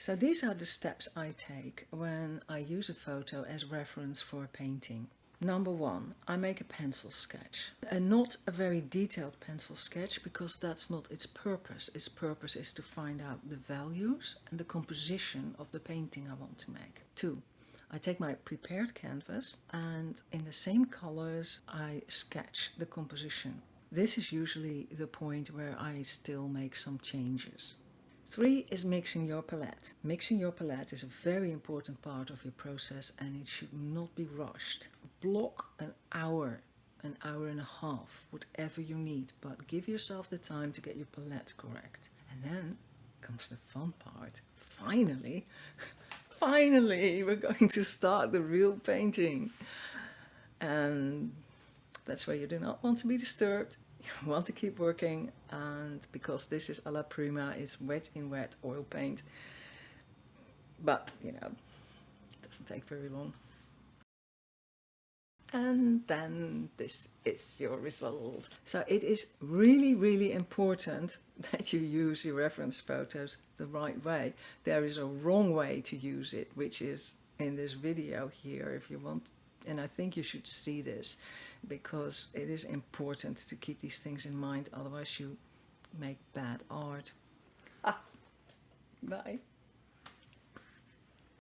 So these are the steps I take when I use a photo as reference for a painting. Number 1, I make a pencil sketch. And not a very detailed pencil sketch, because that's not its purpose. Its purpose is to find out the values and the composition of the painting I want to make. 2, I take my prepared canvas and in the same colors I sketch the composition. This is usually the point where I still make some changes. 3 is mixing your palette. Mixing your palette is a very important part of your process and it should not be rushed. Block an hour and a half, whatever you need, but give yourself the time to get your palette correct. And then comes the fun part. Finally, we're going to start the real painting. And that's where you do not want to be disturbed. You want to keep working, and because this is alla prima, it's wet in wet oil paint. But, you know, it doesn't take very long. And then this is your result. So it is really, really important that you use your reference photos the right way. There is a wrong way to use it, which is in this video here, if you want. And I think you should see this, because it is important to keep these things in mind, otherwise you make bad art. Bye.